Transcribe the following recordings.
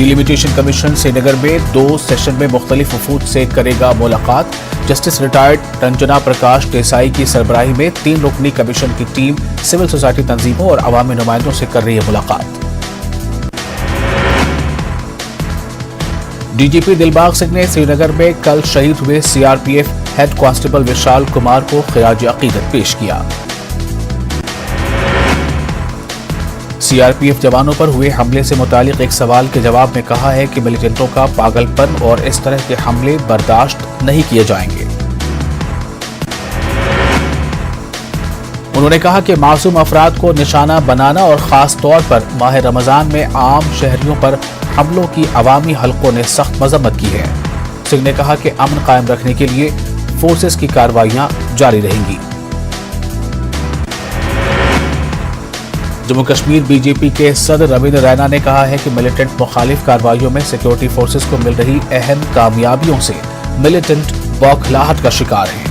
Delimitation commission Srinagar में 2 session में मुख्तलिफ वफूद से करेगा मुलाकात। जस्टिस रिटायर्ड रंजना प्रकाश देसाई की सरबराही में 3 रुकनी कमीशन की टीम सिविल सोसाइटी तंजीमों और अवामी नुमाइंदों से कर रही है मुलाकात। डीजीपी दिलबाग सिंह ने श्रीनगर में कल शहीद हुए CRPF head constable Vishal Kumar को खिराज अकीदत पेश किया। सीआरपीएफ जवानों पर हुए हमले से मुतालिक एक सवाल के जवाब में कहा है कि मिलिटेंटों का पागलपन और इस तरह के हमले बर्दाश्त नहीं किए जाएंगे। उन्होंने कहा कि मासूम अफराद को निशाना बनाना और खास तौर पर माह रमजान में आम शहरियों पर हमलों की अवामी हलकों ने सख्त मजम्मत की है। सिंह ने कहा कि अमन कायम रखने के लिए फोर्सेस की कार्रवाइयां जारी रहेंगी। जम्मू कश्मीर बीजेपी के सदर रविंद्र रैना ने कहा है कि मिलिटेंट मुखालिफ कार्रवाइयों में सिक्योरिटी फोर्सेस को मिल रही अहम कामयाबियों से मिलिटेंट बौखलाहट का शिकार हैं।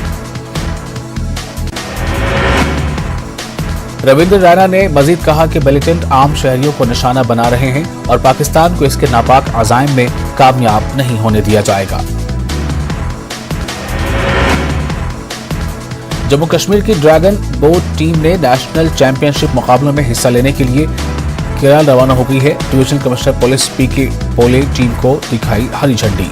रविंद्र रैना ने मजीद कहा कि मिलिटेंट आम शहरियों को निशाना बना रहे हैं और पाकिस्तान को इसके नापाक अज़ाइम में कामयाब नहीं होने दिया जाएगा। जम्मू कश्मीर की ड्रैगन बोट टीम ने नेशनल चैंपियनशिप मुकाबलों में हिस्सा लेने के लिए केरल रवाना हो गई है। डिवीजनल कमिश्नर पुलिस पीके पोले टीम को दिखाई हरी झंडी।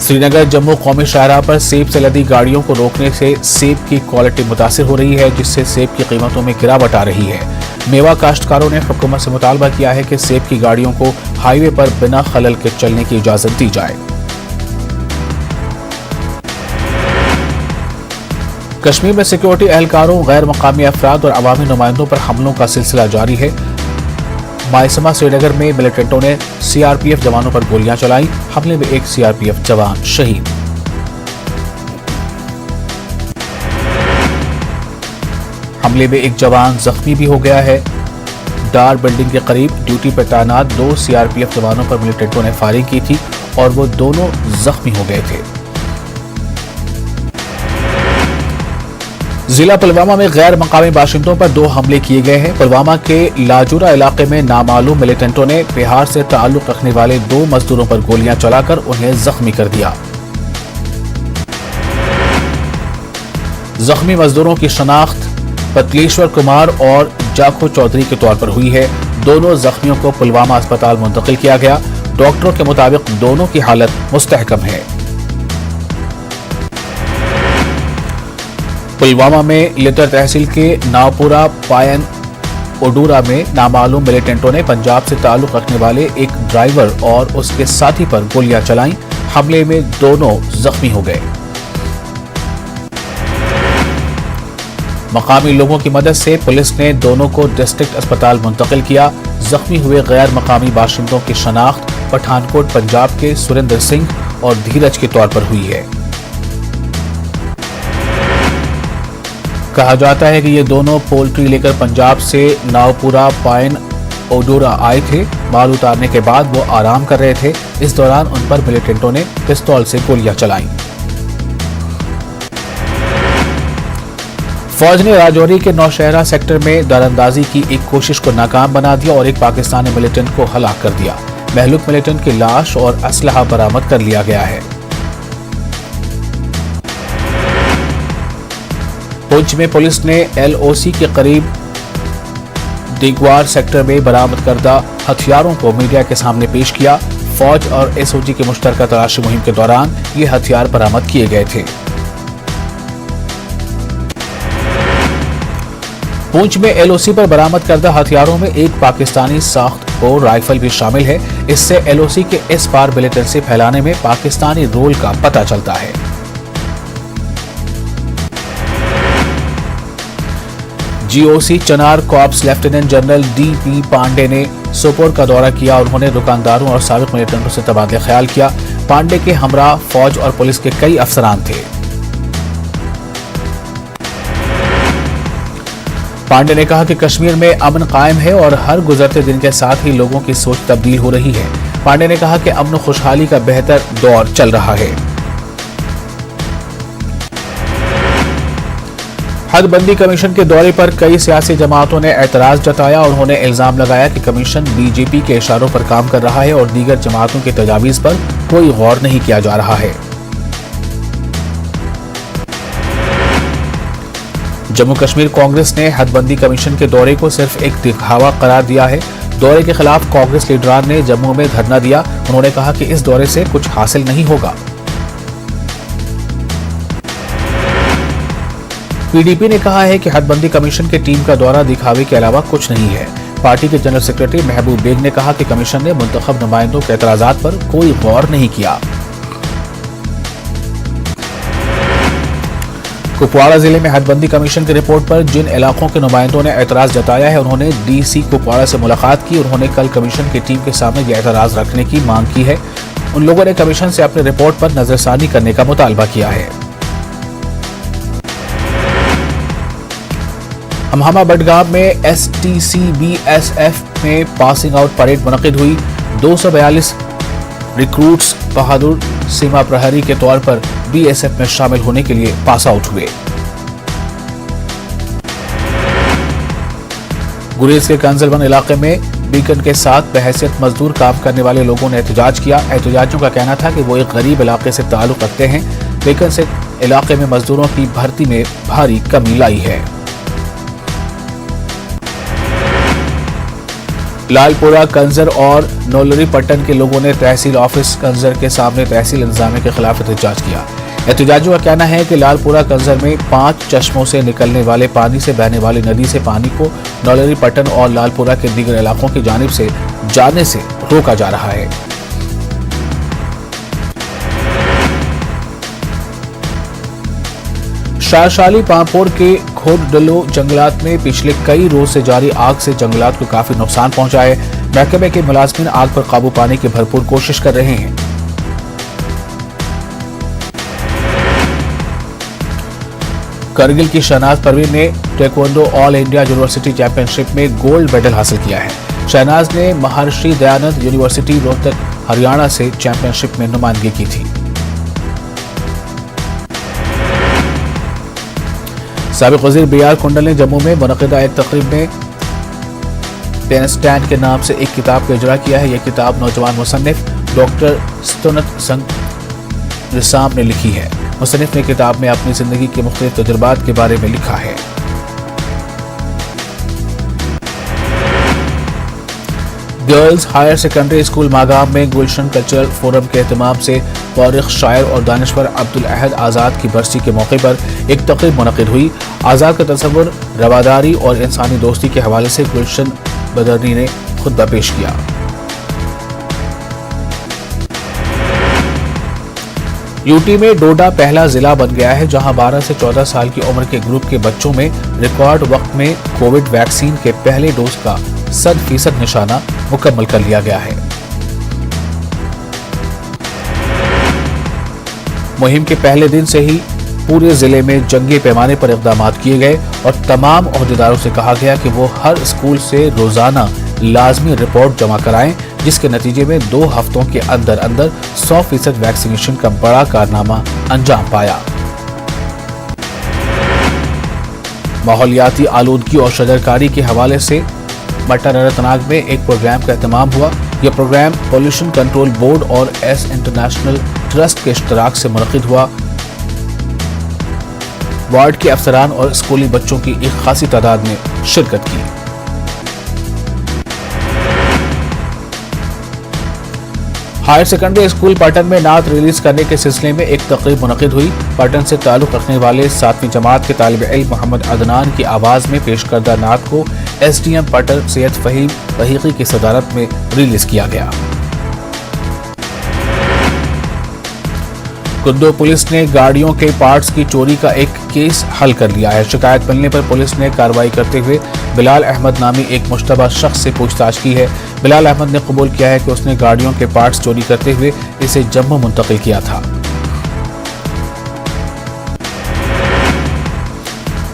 श्रीनगर जम्मू कौमी शाहराह पर सेब से लदी गाड़ियों को रोकने से सेब की क्वालिटी मुतासिर हो रही है, जिससे सेब की कीमतों में गिरावट आ रही है। मेवा काश्तकारों ने हुकूमत से मुतालबा किया है कि सेब की गाड़ियों को हाईवे पर बिना खलल के चलने की इजाजत दी जाए। कश्मीर में सिक्योरिटी एहलकारों, गैर मकामी अफराद और अवामी नुमाइंदों पर हमलों का सिलसिला जारी है। मायसमा श्रीनगर में मिलिटेंटों ने सीआरपीएफ जवानों पर गोलियां चलाई। हमले में एक सीआरपीएफ जवान शहीद। हमले में एक जवान जख्मी भी हो गया है। डार बिल्डिंग के करीब ड्यूटी पर तैनात 2 सीआरपीएफ जवानों पर मिलिटेंटों ने फायरिंग की थी और वो दोनों जख्मी हो गए थे। जिला पुलवामा में गैर मकामी बाशिंदों पर 2 हमले किए गए हैं। पुलवामा के लाजूरा इलाके में नामालूम मिलिटेंटों ने बिहार से ताल्लुक रखने वाले 2 मजदूरों पर गोलियां चलाकर उन्हें जख्मी कर दिया। जख्मी मजदूरों की शनाख्त पतलेश्वर कुमार और जाखो चौधरी के तौर पर हुई है। दोनों जख्मियों को पुलवामा अस्पताल मुंतकिल किया गया। डॉक्टरों के मुताबिक दोनों की हालत मुस्तहकम है। पुलवामा में लिटर तहसील के नावपुरा पायन ओडूरा में नामालूम मिलिटेंटों ने पंजाब से ताल्लुक रखने वाले एक ड्राइवर और उसके साथी पर गोलियां चलाईं। हमले में दोनों जख्मी हो गए। मकामी लोगों की मदद से पुलिस ने दोनों को डिस्ट्रिक्ट अस्पताल मुंतकिल किया। जख्मी हुए गैर मकामी बाशिंदों की शनाख्त पठानकोट पंजाब के सुरेंद्र सिंह और धीरज के तौर पर हुई है। कहा जाता है कि ये दोनों पोल्ट्री लेकर पंजाब से नावपुरा पाइन ओडोरा आए थे। माल उतारने के बाद वो आराम कर रहे थे। इस दौरान उन पर मिलिटेंटों ने पिस्तौल से गोलियां चलाईं। फौज ने राजौरी के नौशहरा सेक्टर में दरअंदाजी की एक कोशिश को नाकाम बना दिया और एक पाकिस्तानी मिलिटेंट को हलाक कर दिया। महलूक मिलिटेंट की लाश और असलहा बरामद कर लिया गया है। पुंछ में पुलिस ने एलओसी के करीब दिगवार सेक्टर में बरामद करदा हथियारों को मीडिया के सामने पेश किया। फौज और एसओजी की मुश्तरका तलाशी मुहिम के दौरान ये हथियार बरामद किए गए थे। पुंछ में एलओसी पर बरामद करदा हथियारों में एक पाकिस्तानी साख्त बोर राइफल भी शामिल है। इससे एलओसी के इस पार मिलिटेंसी फैलाने में पाकिस्तानी रोल का पता चलता है। GOC Chinar corps lieutenant general DP Pandey ने सोपोर का दौरा किया। उन्होंने दुकानदारों और साबिक मिलिटेंटों से तबादला ख्याल किया। पांडे के हमरा फौज और पुलिस के कई अफसरान थे। पांडे ने कहा कि कश्मीर में अमन कायम है और हर गुजरते दिन के साथ ही लोगों की सोच तब्दील हो रही है। पांडे ने कहा कि अमन खुशहाली का बेहतर दौर चल रहा है। हदबंदी कमीशन के दौरे पर कई सियासी जमातों ने एतराज जताया और उन्होंने इल्जाम लगाया कि कमीशन बीजेपी के इशारों पर काम कर रहा है और दीगर जमातों की तजावीज पर कोई गौर नहीं किया जा रहा है। जम्मू कश्मीर कांग्रेस ने हदबंदी कमीशन के दौरे को सिर्फ एक दिखावा करार दिया है। दौरे के खिलाफ कांग्रेस लीडरान ने जम्मू में धरना दिया। उन्होंने कहा कि इस दौरे से कुछ हासिल नहीं होगा। पीडीपी ने कहा है कि हदबंदी कमीशन की टीम का दौरा दिखावे के अलावा कुछ नहीं है। पार्टी के जनरल सेक्रेटरी महबूब बेग ने कहा कि कमीशन ने मुंतखब नुमाइंदों के एतराजात पर कोई गौर नहीं किया। कुपवाड़ा जिले में हदबंदी कमीशन की रिपोर्ट पर जिन इलाकों के नुमाइंदों ने एतराज जताया है, उन्होंने डीसी कुपवाड़ा से मुलाकात की। उन्होंने कल कमीशन की टीम के सामने यह एतराज रखने की मांग की है। उन लोगों ने कमीशन से अपनी रिपोर्ट पर नजरसानी करने का मुतालबा किया है। हमहामा बडगाम में STCBSF में पासिंग आउट परेड मुनक्किद हुई। 242 रिक्रूट्स बहादुर सीमा प्रहरी के तौर पर BSF में शामिल होने के लिए पास आउट हुए। गुरेज के कंजलवन इलाके में बीकन के साथ बहैसियत मजदूर काम करने वाले लोगों ने एहतजाज किया। एहतजाजियों का कहना था कि वो एक गरीब इलाके से ताल्लुक रखते हैं। बीकन से इलाके में मजदूरों की भर्ती में भारी कमी लाई है। लालपुरा, कंजर और नौलरी पट्टन के लोगों ने तहसील ऑफिस कंजर के सामने तहसील इंतजामिया के खिलाफ एहतजाज किया। एहतजाजियों का कहना है कि लालपुरा कंजर में 5 चश्मों से निकलने वाले पानी से बहने वाली नदी से पानी को नौलरी पट्टन और लालपुरा के दीगर इलाकों की जानिब से जाने से रोका जा रहा है। शारशाली पांपोर के खोडडलो जंगलात में पिछले कई रोज से जारी आग से जंगलात को काफी नुकसान पहुंचा है। महकमे के मुलाजिमीन आग पर काबू पाने की भरपूर कोशिश कर रहे हैं। करगिल की शहनाज परवीन ने taekwondo all India university championship में गोल्ड मेडल हासिल किया है। शहनाज ने महर्षि दयानंद यूनिवर्सिटी रोहतक हरियाणा से चैंपियनशिप में नुमाइंदगी की थी। साबिक वजीर BR कुंडल ने जम्मू में मुनक़िदा एक तकरीब में पेन स्टैंड के नाम से एक किताब का इजरा किया है। यह किताब नौजवान मुसन्निफ डॉक्टर स्तुनत संग रिसाम ने लिखी है। मुसन्निफ ने किताब में अपनी जिंदगी के मुख्तलिफ तजुर्बात के बारे में लिखा है। Girls higher secondary school Magam में गुलशन कल्चरल फोरम के एहतमाम से तारिख शायर और दानिश्वर अब्दुल अहद आज़ाद की बरसी के मौके पर एक तकरीब मुनक़िद हुई। आज़ाद का तस्वुर रवादारी और इंसानी दोस्ती के हवाले से गुलशन बदरनी ने खुतबा पेश किया। यूटी में डोडा पहला जिला बन गया है, जहां 12 से 14 साल की उम्र के ग्रुप के बच्चों में रिकॉर्ड वक्त में कोविड वैक्सीन के पहले डोज का 100% निशाना मुकम्मल कर लिया गया है। मुहिम के पहले दिन से ही पूरे जिले में जंगी पैमाने पर इक़दाम किए गए और तमाम ओहदेदारों से कहा गया कि वो हर स्कूल से रोजाना लाजमी रिपोर्ट जमा कराएं, जिसके नतीजे में 2 हफ्तों के अंदर अंदर 100% वैक्सीनेशन का बड़ा कारनामा अंजाम पाया। माहौलियाती आलूदगी और शजरकारी के हवाले से मट्टा अनंतनाग में एक प्रोग्राम का एहतमाम हुआ। यह प्रोग्राम पॉल्यूशन कंट्रोल बोर्ड और एस इंटरनेशनल ट्रस्ट के इश्तराक से मुनक़िद हुआ। वार्ड के अफसरान और स्कूली बच्चों की एक खासी तादाद ने शिरकत की। हायर सेकेंडरी स्कूल पाटन में नात रिलीज करने के सिलसिले में एक तकरीब मुनक़िद हुई। पाटन से ताल्लुक़ रखने वाले 7वीं जमात के तालिब इल्म मोहम्मद अदनान की आवाज़ में पेश करदा नात को SDM पाटन सैयद फ़हीम वहीकी की सदारत में रिलीज किया गया। कुद्दो पुलिस ने गाड़ियों के पार्ट्स की चोरी का एक केस हल कर लिया है। शिकायत मिलने पर पुलिस ने कार्रवाई करते हुए बिलाल अहमद नामी एक मुश्तबा शख्स से पूछताछ की है। बिलाल अहमद ने कबूल किया है कि उसने गाड़ियों के पार्ट्स चोरी करते हुए इसे जम्मू मुंतकिल किया था।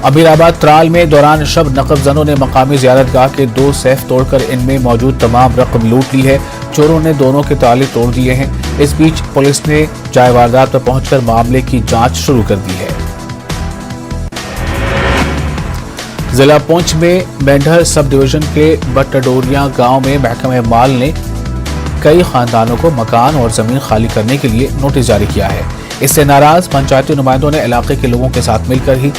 अमीराबाद त्राल में दौरान शब नकबजनों ने मकामी ज़ियारतगाह के 2 सेफ तोड़कर इनमें मौजूद तमाम रकम लूट ली है। चोरों ने दोनों के ताले तोड़ दिए हैं। इस बीच पुलिस ने जाए वारदात पर पहुंचकर मामले की जांच शुरू कर दी है। जिला पुंछ में मेंढर सब डिवीजन के बटडोरिया गांव में महकमा माल ने कई खानदानों को मकान और जमीन खाली करने के लिए नोटिस जारी किया है। इससे नाराज पंचायती नुमाइंदों ने इलाके के लोगों के साथ मिलकर ही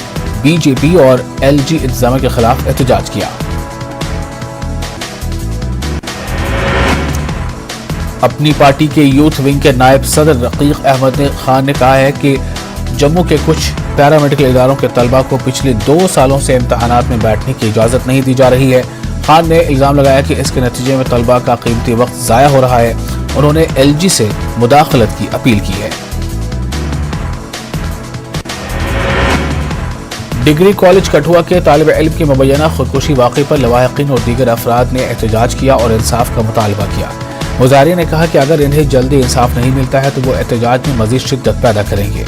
बीजेपी और एलजी इंतजाम के खिलाफ एहतजाज किया। अपनी पार्टी के यूथ विंग के नायब सदर रकीक अहमद खान ने कहा है कि जम्मू के कुछ पैरामेडिकल इदारों के तलबा को पिछले 2 सालों से इम्तहानात में बैठने की इजाज़त नहीं दी जा रही है। खान ने इल्ज़ाम लगाया कि इसके नतीजे में तलबा का कीमती वक्त ज़ाया हो रहा है। उन्होंने एलजी से मुदाखलत की अपील की है। डिग्री कॉलेज कठुआ के तालिब इल्म की मुबैना खुदकुशी वाक़े पर लवाहिकीन और दीगर अफराद ने एहतजाज किया और इंसाफ का मुतालबा किया। मुज़ाहिरीन ने कहा कि अगर इन्हें जल्दी इंसाफ नहीं मिलता है तो वो एहतजाज में मज़ीद शिद्दत पैदा करेंगे।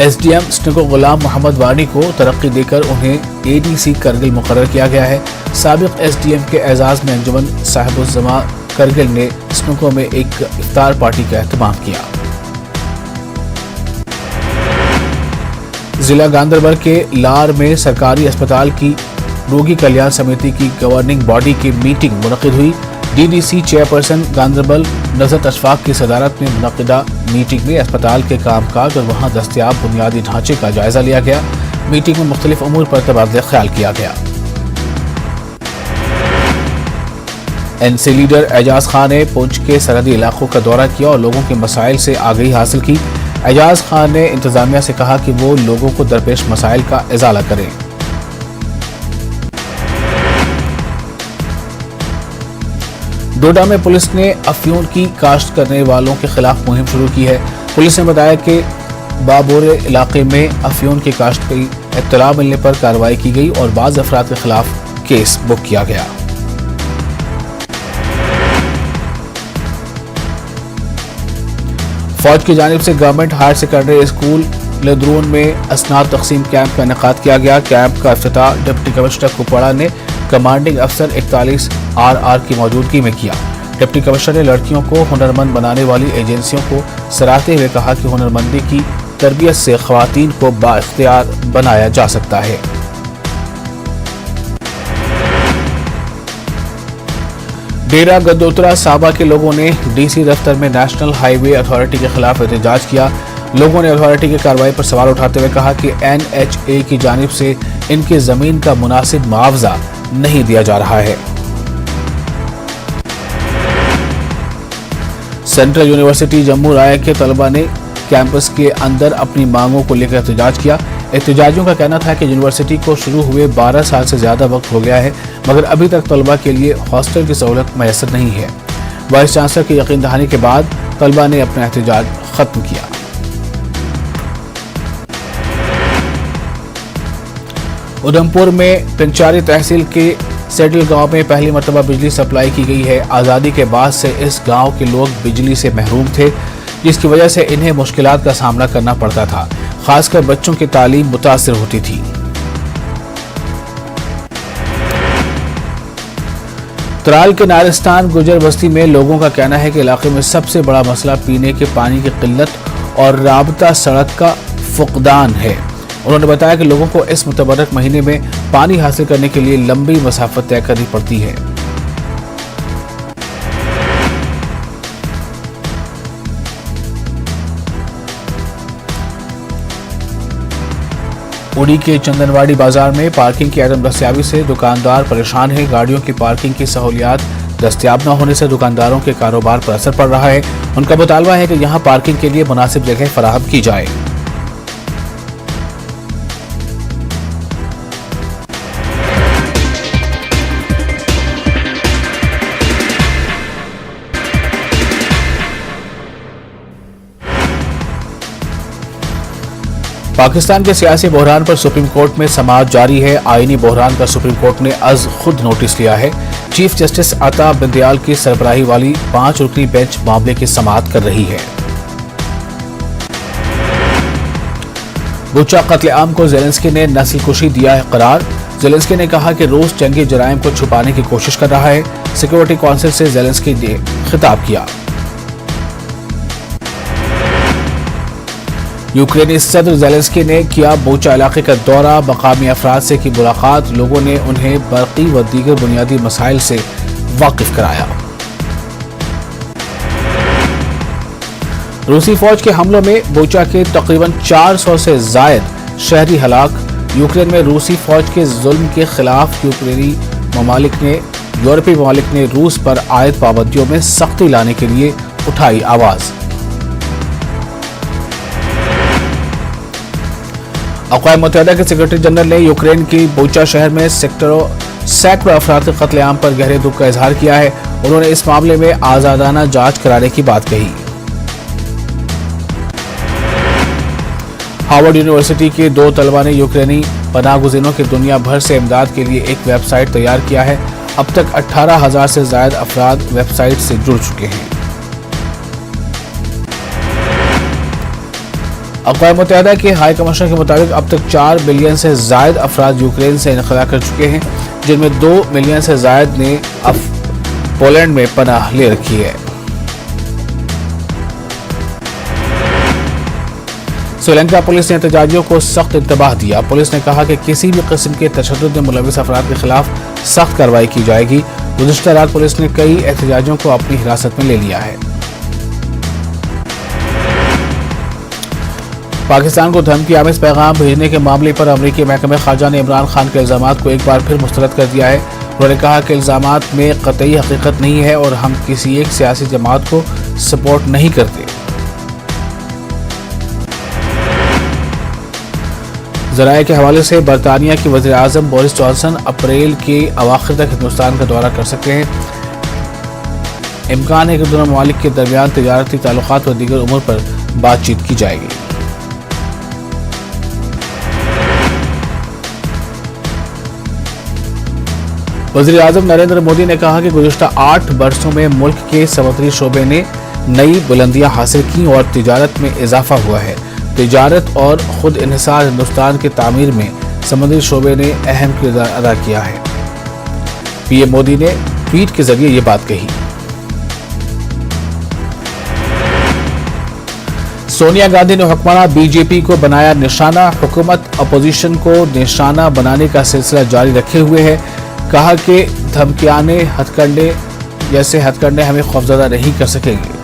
एसडीएम स्निको गुलाम मोहम्मद वानी को तरक्की देकर उन्हें एडीसी करगिल मुकर्रर किया गया है। साबिक एसडीएम के एजाज में अंजुमन साहिब-उज़्ज़मा करगिल ने स्निको में एक इफ्तार पार्टी का एहतमाम किया। जिला गांधरबल के लार में सरकारी अस्पताल की रोगी कल्याण समिति की गवर्निंग बॉडी की मीटिंग मुनक़िद हुई। डीडीसी चेयरपर्सन गांधरबल नज़रत अशफाक की सदारत में मुनक़िदा मीटिंग में अस्पताल के कामकाज और वहां दस्तयाब बुनियादी ढांचे का जायजा लिया गया। मीटिंग में मुख्तलिफ उमूर पर तबादला ख्याल किया गया। एनसी लीडर एजाज खान ने पुंछ के सरहदी इलाकों का दौरा किया और लोगों के मसाइल से आगाही हासिल की। एजाज खान ने इंतजामिया से कहा कि वो लोगों को दरपेश मसाइल का इजाला करें। डोडा में पुलिस ने अफयून की काश्त करने वालों के खिलाफ मुहिम शुरू की है। पुलिस ने बताया कि बाबोरे इलाके में अफयून की काश्त की इत्तला मिलने पर कार्रवाई की गई और बाज़ अफराद के खिलाफ केस बुक किया गया। फौज की जानिब से गवर्नमेंट हायर सेकेंडरी स्कूल लदरून में असनाद तकसीम कैंप का इनेकाद किया गया। कैंप का इफ्तिताह डिप्टी कमिश्नर कुपवाड़ा ने कमांडिंग अफसर 41 RR की मौजूदगी में किया। डिप्टी कमिश्नर ने लड़कियों को हुनरमंद बनाने वाली एजेंसियों को सराहते हुए कहा कि हुनरमंदी की तरबियत से ख्वातीन को बाइख्तियार बनाया जा सकता है। डेरा गदोतरा साबा के लोगों ने डीसी दफ्तर में नेशनल हाईवे अथॉरिटी के खिलाफ एहतजाज किया। लोगों ने अथॉरिटी की कार्रवाई पर सवाल उठाते हुए कहा कि NHA की जानिब से इनकी जमीन का मुनासिब मुआवजा नहीं दिया जा रहा है। सेंट्रल यूनिवर्सिटी जम्मू राय के तलबा ने कैंपस के अंदर अपनी मांगों को लेकर एहतजाज किया। एहतजाजियों का कहना था कि यूनिवर्सिटी को शुरू हुए 12 साल से ज्यादा वक्त हो गया है, मगर अभी तक तलबा के लिए हॉस्टल की सहूलत मैसर नहीं है। वाइस चांसलर की यकीन दहानी के बाद तलबा ने अपना एहतजाज खत्म किया। उधमपुर में पिंचारी तहसील के सेटल गांव में पहली मरतबा बिजली सप्लाई की गई है। आज़ादी के बाद से इस गांव के लोग बिजली से महरूम थे, जिसकी वजह से इन्हें मुश्किलात का सामना करना पड़ता था। खासकर बच्चों की तालीम मुतासिर होती थी। त्राल के नारिस्तान गुजर बस्ती में लोगों का कहना है कि इलाके में सबसे बड़ा मसला पीने के पानी की किल्लत और राबता सड़क का फुकदान है। उन्होंने बताया कि लोगों को इस मुतबर्रक महीने में पानी हासिल करने के लिए लंबी मसाफत तय करनी पड़ती है। उड़ी के चंदनवाड़ी बाजार में पार्किंग की अदम दस्तयाबी से दुकानदार परेशान हैं। गाड़ियों की पार्किंग की सहूलियात दस्तयाब न होने से दुकानदारों के कारोबार पर असर पड़ रहा है। उनका मुतालबा है कि यहां पार्किंग के लिए मुनासिब जगह फराहम की जाए। पाकिस्तान के सियासी बहरान पर सुप्रीम कोर्ट में समाअत जारी है। आईनी बहरान का सुप्रीम कोर्ट ने आज खुद नोटिस लिया है। चीफ जस्टिस अता बिंदयाल की सरबराही वाली 5 रुकनी बेंच मामले की समाअत कर रही है। बुचा कत्लेआम को ज़ेलेंस्की ने नस्लकुशी दिया है करार। ज़ेलेंस्की ने कहा कि रूस जंगी जराइम को छुपाने की कोशिश कर रहा है। सिक्योरिटी काउंसिल से ज़ेलेंस्की ने खिताब किया। यूक्रेनी सदर ज़ेलेंस्की ने किया बोचा इलाके का दौरा, मकामी अफराद से की मुलाकात, लोगों ने उन्हें बर्क़ी व दीगर बुनियादी मसाइल से वाकिफ कराया। रूसी फौज के हमलों में बोचा के तकरीबन 400 से जायद शहरी हलाक। यूक्रेन में रूसी फौज के जुल्म के खिलाफ यूरोपीय ममालिक ने रूस पर आयद पाबंदियों में सख्ती लाने के लिए उठाई आवाज। अक़वाम मुत्तहिदा के सेक्रेटरी जनरल ने यूक्रेन की बोचा शहर में सैकड़ों अफराद के कत्लेआम पर गहरे दुख का इजहार किया है। उन्होंने इस मामले में आजादाना जांच कराने की बात कही। हार्वर्ड यूनिवर्सिटी के 2 तलबा ने यूक्रेनी पनाहगुज़ीनों की दुनिया भर से इमदाद के लिए एक वेबसाइट तैयार किया है। अब तक 18,000 से ज्यादा अफराद वेबसाइट से जुड़ चुके हैं। अक़वाम मुत्तहिदा के हाई कमिश्नर के मुताबिक अब तक 4 मिलियन से ज्यादा अफराद यूक्रेन से इनखला कर चुके हैं, जिनमें 2 मिलियन से ज्यादा ने अब पोलैंड में पनाह ले रखी है। श्रीलंका पुलिस ने एहतजाजियों को सख्त इंतबाह दिया। पुलिस ने कहा कि किसी भी किस्म के तशद्दुद में मुलविस अफराद के खिलाफ सख्त कार्रवाई की जाएगी। गुज़िश्ता रात पुलिस ने कई एहतजाजियों को अपनी हिरासत में ले लिया है। पाकिस्तान को धमकी आमेज पैगाम भेजने के मामले पर अमरीकी महकमे खारजा ने इमरान खान के इल्जामात को एक बार फिर मुस्तरद कर दिया है। उन्होंने कहा कि इल्जामात में कतई हकीकत नहीं है और हम किसी एक सियासी जमात को सपोर्ट नहीं करते। ज़राए के हवाले से बरतानिया की वज़ीर आज़म बोरिस जॉनसन अप्रैल के अवाखिर तक हिंदुस्तान का दौरा कर सकते हैं। इम्कान है कि दोनों ममालिक के दरमियान तिजारती ताल्लुकात व दीगर उमूर पर बातचीत की जाएगी। वज़ीर आज़म नरेंद्र मोदी ने कहा कि गुज़िश्ता 8 बरसों में मुल्क के समुद्री शोबे ने नई बुलंदियां हासिल की और तिजारत में इजाफा हुआ है। तिजारत और खुद इन्हिसार हिंदुस्तान की तामीर में समुद्री शोबे ने अहम किरदार अदा किया है। पीएम मोदी ने ट्वीट के जरिए ये बात कही। सोनिया गांधी ने हुक्मरां बीजेपी को बनाया निशाना। हुकूमत अपोजिशन को निशाना बनाने का सिलसिला जारी रखे हुए है। कहा कि धमकियाने हथकंडे हमें खौफजदा नहीं कर सकेंगे।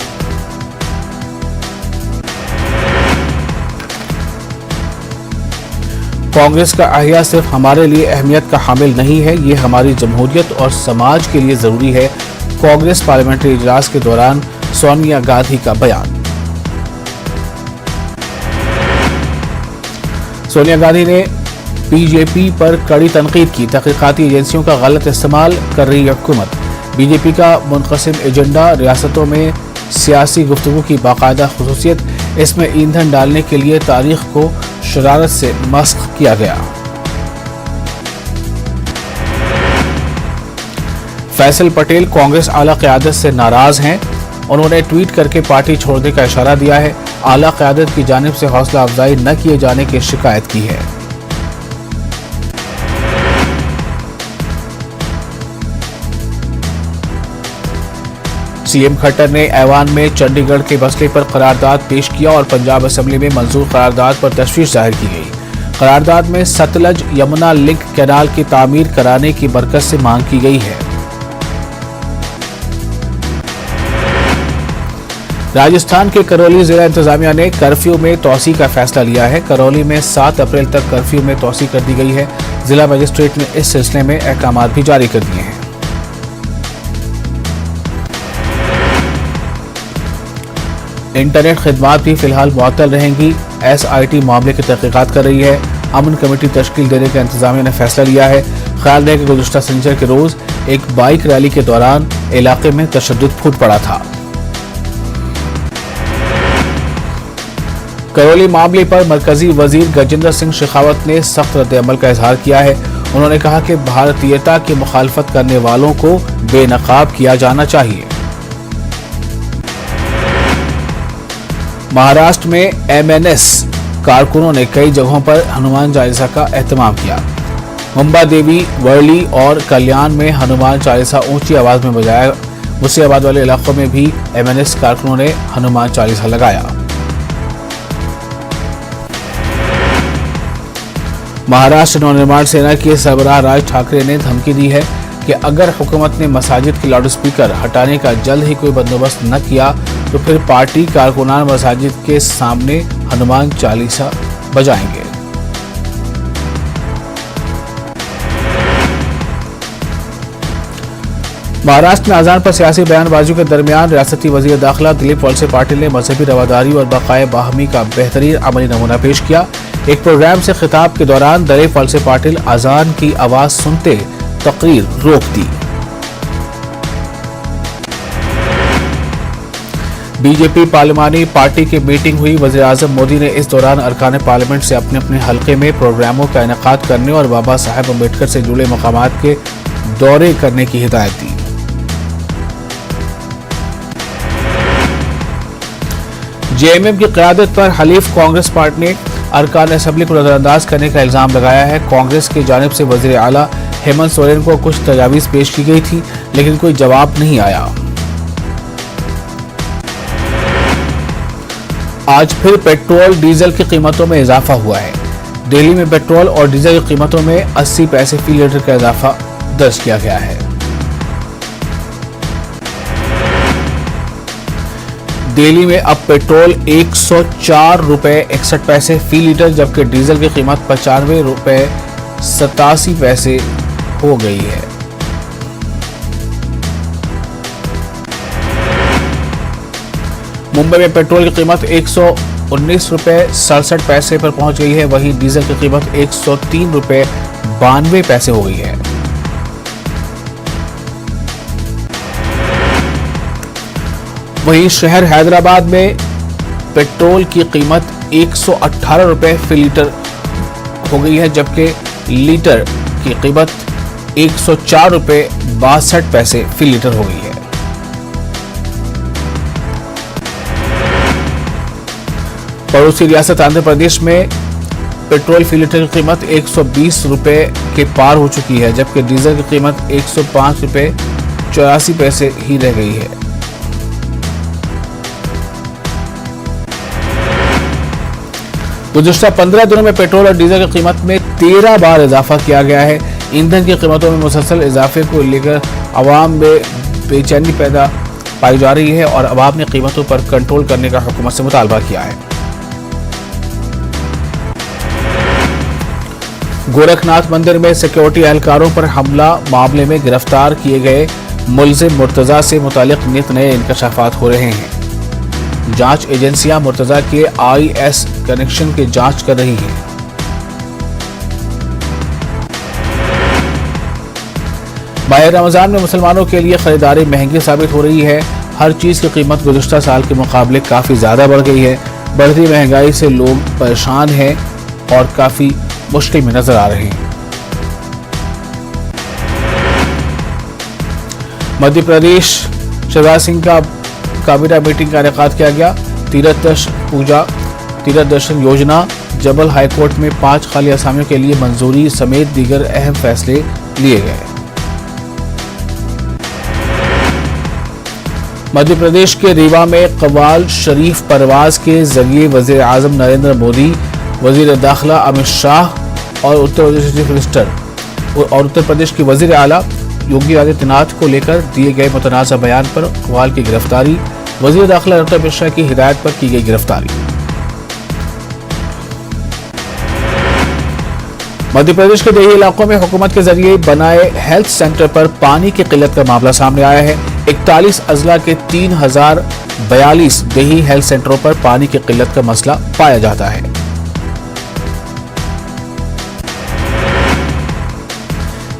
कांग्रेस का अहिया सिर्फ हमारे लिए अहमियत का हामिल नहीं है, ये हमारी जमहूरियत और समाज के लिए जरूरी है। कांग्रेस पार्लियामेंट्री इजलास के दौरान सोनिया गांधी का बयान। सोनिया गांधी ने बीजेपी पर कड़ी तनकीद की। तहकीकाती एजेंसियों का गलत इस्तेमाल कर रही है हुकूमत। बीजेपी का मुनक़सिम एजेंडा, रियासतों में सियासी गुफ्तगू की बाकायदा खुसूसियत, इसमें ईंधन डालने के लिए तारीख को शरारत से मस्ख किया गया। फैसल पटेल कांग्रेस आला क़यादत से नाराज हैं। उन्होंने ट्वीट करके पार्टी छोड़ने का इशारा दिया है। आला क़यादत की जानिब से हौसला अफजाई न किए जाने की शिकायत की है। सीएम खट्टर ने ऐवान में चंडीगढ़ के मसले पर करारदाद पेश किया और पंजाब असेंबली में मंजूर करारदाद पर तशवीश जाहिर की गई। करारदाद में सतलज यमुना लिंक कैनाल की तामीर कराने की मरकज से मांग की गई है। राजस्थान के करौली जिला इंतजामिया ने कर्फ्यू में तोसी का फैसला लिया है। करौली में 7 अप्रैल तक कर्फ्यू में तोसी कर दी गई है। जिला मजिस्ट्रेट ने इस सिलसिले में अहकाम भी जारी कर दिए हैं। इंटरनेट खिदमात भी फिलहाल मुअत्तल रहेंगी। SIT मामले की तहकीकात कर रही है। अमन कमेटी तश्कील देने का इंतजामिया ने फैसला लिया है। ख्याल है कि गुज़िश्ता शनिचर के रोज एक बाइक रैली के दौरान इलाके में तशद्दुद फूट पड़ा था। करौली मामले पर मरकजी वजीर गजेंद्र सिंह शेखावत ने सख्त रद्द-ए-अमल का इजहार किया है। उन्होंने कहा कि भारतीयता की मुखालफत करने वालों को बेनकाब किया जाना चाहिए। महाराष्ट्र में MNS कारकुनों ने कई जगहों पर हनुमान चालीसा का एहतमाम किया। मुंबा देवी, वर्ली और कल्याण में हनुमान चालीसा ऊंची आवाज में बजाया। मुर्शिदाबाद वाले इलाकों में भी MNS कारकुनों ने हनुमान चालीसा लगाया। महाराष्ट्र नवनिर्माण सेना के सरबराह राज ठाकरे ने धमकी दी है कि अगर हुकूमत ने मसाजिद के लाउडस्पीकर हटाने का जल्द ही कोई बंदोबस्त न किया तो फिर पार्टी कारकुनान मसाजिद के सामने हनुमान चालीसा बजाएंगे। महाराष्ट्र में अजान पर सियासी बयानबाजियों के दरमियान रियासती वजीर दाखिला दिलीप वलसे पाटिल ने मजहबी रवादारी और बकाए बाहमी का बेहतरीन अमली नमूना पेश किया। एक प्रोग्राम से खिताब के दौरान दिलीप वलसे पाटिल अजान की आवाज सुनते तकरीर रोक दी। बीजेपी पार्लिमानी पार्टी की मीटिंग हुई। वज़ीर आज़म मोदी ने इस दौरान अरकान पार्लियामेंट से अपने अपने हलके में प्रोग्रामों का इनेकाद करने और बाबा साहेब अम्बेडकर से जुड़े मकामात के दौरे करने की हिदायत दी। जेएमएम की क़यादत पर हलीफ कांग्रेस पार्टी ने अरकान असेंबली को नजरअंदाज करने का इल्जाम लगाया है। कांग्रेस की जानिब से वज़ीर आला हेमंत सोरेन को कुछ तजावीज़ पेश की गई थी, लेकिन कोई जवाब नहीं आया। आज फिर पेट्रोल डीजल की कीमतों में इजाफा हुआ है। दिल्ली में पेट्रोल और डीजल की कीमतों में 80 पैसे फी लीटर का इजाफा दर्ज किया गया है। दिल्ली में अब पेट्रोल 104 रुपए 61 पैसे फी लीटर जबकि डीजल की कीमत 95 रुपए 87 पैसे हो गई है। मुंबई में पेट्रोल की कीमत 119 रुपए 67 पैसे पर पहुंच गई है, वहीं डीजल की कीमत 103 रुपए 92 पैसे हो गई है। वहीं शहर हैदराबाद में पेट्रोल की कीमत 118 रुपए फी लीटर हो गई है जबकि लीटर की कीमत 104 रुपए 62 पैसे फी लीटर हो गई है। पड़ोसी रियासत आंध्र प्रदेश में पेट्रोल फी लीटर की कीमत 120 रुपए के पार हो चुकी है जबकि डीजल की कीमत 105 रुपए 84 पैसे ही रह गई है। गुज़िश्ता 15 दिनों में पेट्रोल और डीजल की कीमत में 13 बार इजाफा किया गया है। ईंधन की कीमतों में मुसलसल इजाफे को लेकर अवाम में बेचैनी पैदा पाई जा रही है और अवाम ने कीमतों पर कंट्रोल करने का हुकूमत से मुतालबा किया है। गोरखनाथ मंदिर में सिक्योरिटी एहलकारों पर हमला मामले में गिरफ्तार किए गए मुलजिम मुर्तजा से मुतालिक नित नए इंकशाफात हो रहे हैं। जांच एजेंसियां मुर्तजा के आईएस कनेक्शन की जांच कर रही हैं। माह रमजान में मुसलमानों के लिए खरीदारी महंगी साबित हो रही है। हर चीज की कीमत गुज़िश्ता साल के मुकाबले काफी ज्यादा बढ़ गई है। बढ़ती महंगाई से लोग परेशान हैं और काफी मुश्किल में नजर आ रहे हैं। मध्य प्रदेश शिवराज सिंह का काबीना मीटिंग का इनेकाद किया गया। तीरथ दर्शन योजना जबल हाईकोर्ट में 5 खाली असामियों के लिए मंजूरी समेत दीगर अहम फैसले लिए गए। मध्य प्रदेश के रीवा में कव्वाल शरीफ परवाज के जरिए वजीर आजम नरेंद्र मोदी, वजीर दाखिला अमित शाह और उत्तर प्रदेश चीफ मिनिस्टर और उत्तर प्रदेश के वजीर आला योगी आदित्यनाथ को लेकर दिए गए मुतनाज़ा बयान पर कव्वाल की गिरफ्तारी। वजीर दाखिला डॉक्टर मिश्रा की हिदायत पर की गई गिरफ्तारी। मध्य प्रदेश के देही इलाकों में हुकूमत के जरिए बनाए हेल्थ सेंटर पर पानी की किल्लत का मामला सामने आया है। 41 अजला के 3042 देही हेल्थ सेंटरों पर पानी की किल्लत का मसला पाया जाता है।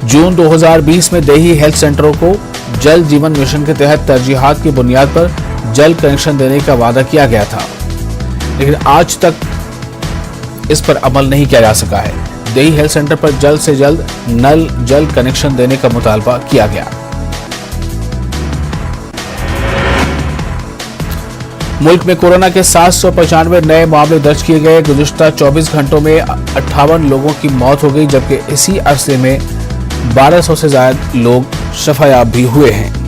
जून 2020 में देही हेल्थ सेंटरों को जल जीवन मिशन के तहत तरजीहात की बुनियाद पर जल कनेक्शन देने का वादा किया गया था, लेकिन आज तक इस पर अमल नहीं किया जा सका है। देही हेल्थ सेंटर पर जल्द से जल्द नल जल कनेक्शन देने का मुतालबा किया गया। मुल्क में कोरोना के 795 नए मामले दर्ज किए गए। गुज़िश्ता 24 घंटों में 58 लोगों की मौत हो गई जबकि इसी अरसे में 1200 से ज्यादा लोग शफायाब भी हुए हैं।